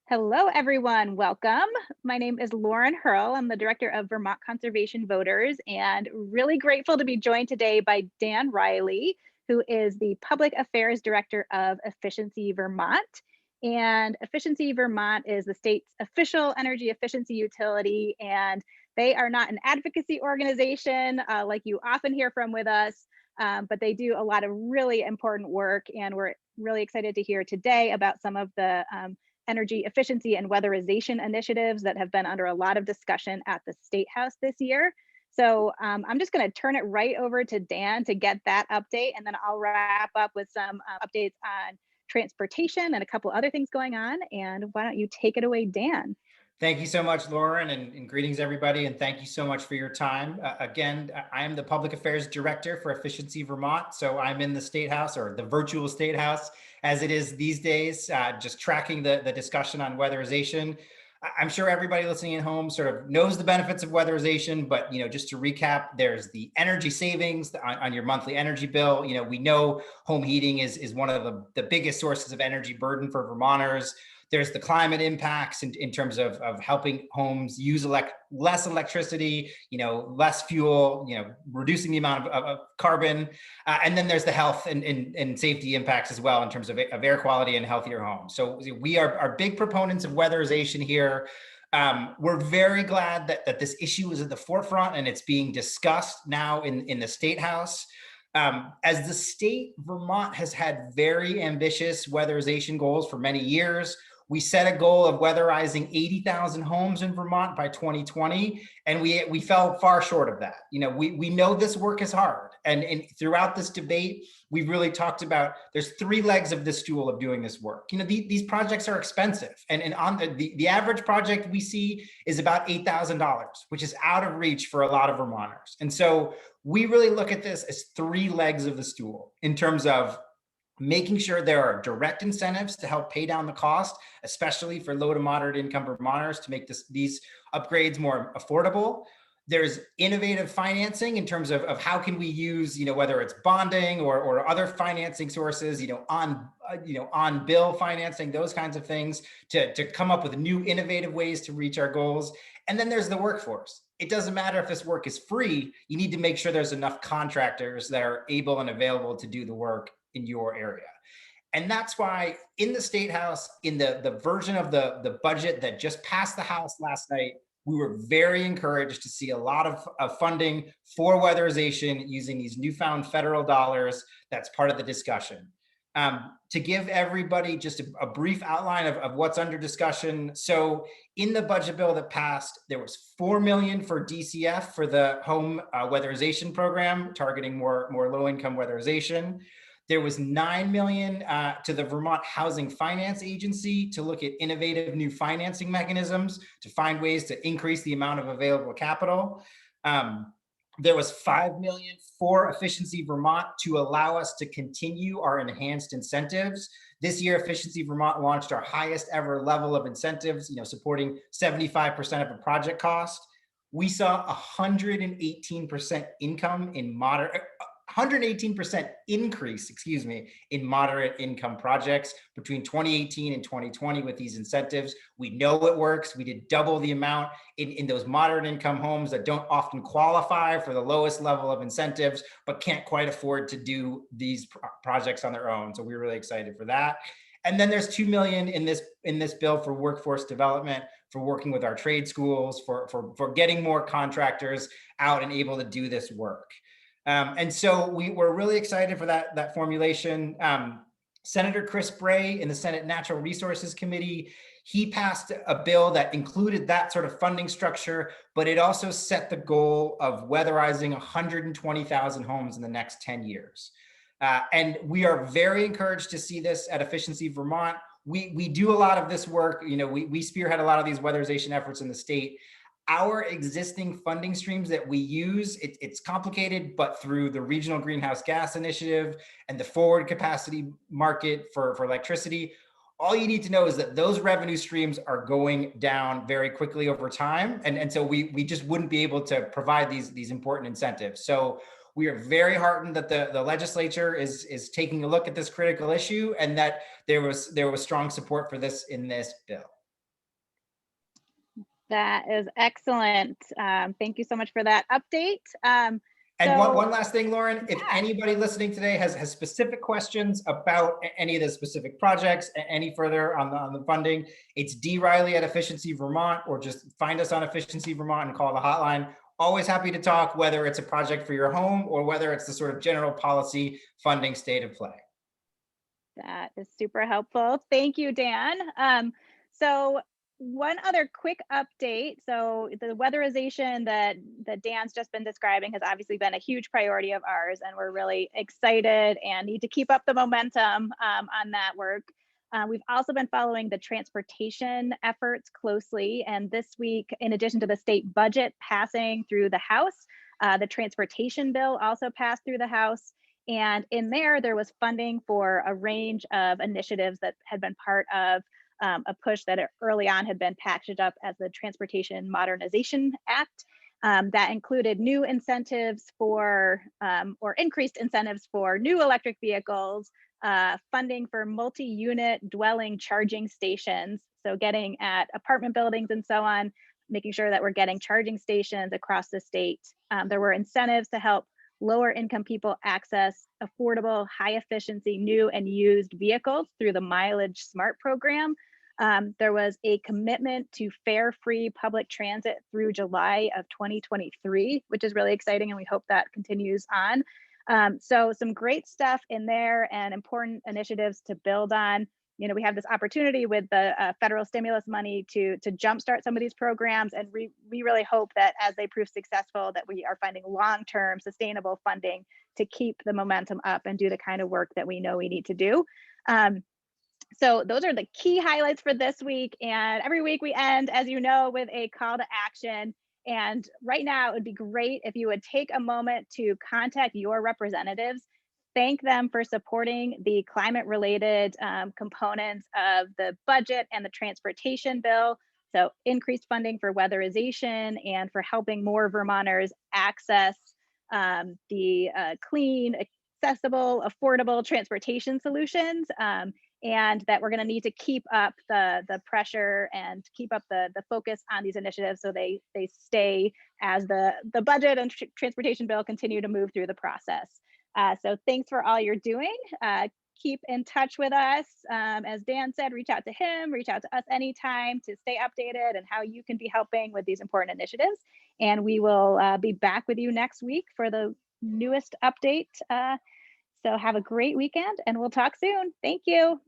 Hello, everyone. Welcome. My name is Lauren Hurl. I'm the director of Vermont Conservation Voters, and really grateful to be joined today by Dan Reilly, who is the Public Affairs Director of Efficiency Vermont. And Efficiency Vermont is the state's official energy efficiency utility, and they are not an advocacy organization like you often hear from with us, but they do a lot of really important work. And we're really excited to hear today about some of the energy efficiency and weatherization initiatives that have been under a lot of discussion at the State House this year. So I'm just going to turn it right over to Dan to get that update, and then I'll wrap up with some updates on transportation and a couple other things going on. And why don't you take it away, Dan? Thank you so much, Lauren, and greetings, everybody. And thank you so much for your time. Again, I am the Public Affairs Director for Efficiency Vermont. So I'm in the State House, or the virtual State House, as it is these days, just tracking the discussion on weatherization. I'm sure everybody listening at home sort of knows the benefits of weatherization, but just to recap, there's the energy savings on your monthly energy bill. We know home heating is one of the biggest sources of energy burden for Vermonters. There's the climate impacts in terms of helping homes use less electricity, less fuel, reducing the amount of carbon. And then there's the health and safety impacts as well in terms of air quality and healthier homes. So we are big proponents of weatherization here. We're very glad that this issue is at the forefront and it's being discussed now in the State House. As the state, Vermont has had very ambitious weatherization goals for many years. We set a goal of weatherizing 80,000 homes in Vermont by 2020, and we fell far short of that. We know this work is hard, and throughout this debate, we've really talked about there's three legs of the stool of doing this work. These projects are expensive, and on the average project we see is about $8,000, which is out of reach for a lot of Vermonters. And so we really look at this as three legs of the stool in terms of making sure there are direct incentives to help pay down the cost, especially for low to moderate income Vermonters, to make these upgrades more affordable. There's innovative financing in terms of how can we use, whether it's bonding or other financing sources, on bill financing, those kinds of things to come up with new innovative ways to reach our goals. And then there's the workforce. It doesn't matter if this work is free, you need to make sure there's enough contractors that are able and available to do the work in your area. And that's why in the State House, in the version of the budget that just passed the House last night, we were very encouraged to see a lot of funding for weatherization using these newfound federal dollars. That's part of the discussion. To give everybody just a brief outline of what's under discussion. So in the budget bill that passed, there was $4 million for DCF for the home weatherization program, targeting more low-income weatherization. There was $9 million to the Vermont Housing Finance Agency to look at innovative new financing mechanisms to find ways to increase the amount of available capital. There was $5 million for Efficiency Vermont to allow us to continue our enhanced incentives. This year, Efficiency Vermont launched our highest ever level of incentives, supporting 75% of the project cost. We saw 118% income in moderate 118% increase, in moderate income projects between 2018 and 2020 with these incentives. We know it works. We did double the amount in those moderate income homes that don't often qualify for the lowest level of incentives, but can't quite afford to do these projects on their own. So we're really excited for that. And then there's $2 million in this bill for workforce development, for working with our trade schools, for getting more contractors out and able to do this work. And so we were really excited for that formulation. Senator Chris Bray in the Senate Natural Resources Committee, he passed a bill that included that sort of funding structure, but it also set the goal of weatherizing 120,000 homes in the next 10 years. And we are very encouraged to see this at Efficiency Vermont. We do a lot of this work. We spearhead a lot of these weatherization efforts in the state. Our existing funding streams that we use, it's complicated, but through the Regional Greenhouse Gas Initiative and the forward capacity market for electricity, all you need to know is that those revenue streams are going down very quickly over time. And so we just wouldn't be able to provide these important incentives. So we are very heartened that the legislature is taking a look at this critical issue and that there was strong support for this in this bill. That is excellent. Thank you so much for that update. And So one last thing, Lauren, if yeah, anybody listening today has specific questions about any of the specific projects, any further on the funding, it's D Reilly at Efficiency Vermont, or just find us on Efficiency Vermont and call the hotline. Always happy to talk, whether it's a project for your home or whether it's the sort of general policy funding state of play. that is super helpful. Thank you, Dan. So one other quick update. So the weatherization that Dan's just been describing has obviously been a huge priority of ours, and we're really excited and need to keep up the momentum on that work. We've also been following the transportation efforts closely, and this week, in addition to the state budget passing through the House, the transportation bill also passed through the House. And in there was funding for a range of initiatives that had been part of a push that early on had been packaged up as the Transportation Modernization Act. That included new incentives for, or increased incentives for new electric vehicles, funding for multi-unit dwelling charging stations. So getting at apartment buildings and so on, making sure that we're getting charging stations across the state. There were incentives to help lower income people access affordable, high efficiency, new and used vehicles through the Mileage Smart program. There was a commitment to fare free public transit through July of 2023, which is really exciting, and we hope that continues on. So some great stuff in there and important initiatives to build on. You know, we have this opportunity with the federal stimulus money to jumpstart some of these programs, and we really hope that as they prove successful, that we are finding long-term sustainable funding to keep the momentum up and do the kind of work that we know we need to do. So those are the key highlights for this week. And every week we end, as you know, with a call to action. And right now, it would be great if you would take a moment to contact your representatives, thank them for supporting the climate related components of the budget and the transportation bill. So increased funding for weatherization and for helping more Vermonters access the clean, accessible, affordable transportation solutions. And that we're going to need to keep up the pressure and keep up the focus on these initiatives so they stay as the budget and transportation bill continue to move through the process. So thanks for all you're doing. Keep in touch with us. As Dan said, reach out to him, reach out to us anytime to stay updated and how you can be helping with these important initiatives. And we will be back with you next week for the newest update. So have a great weekend and we'll talk soon. Thank you.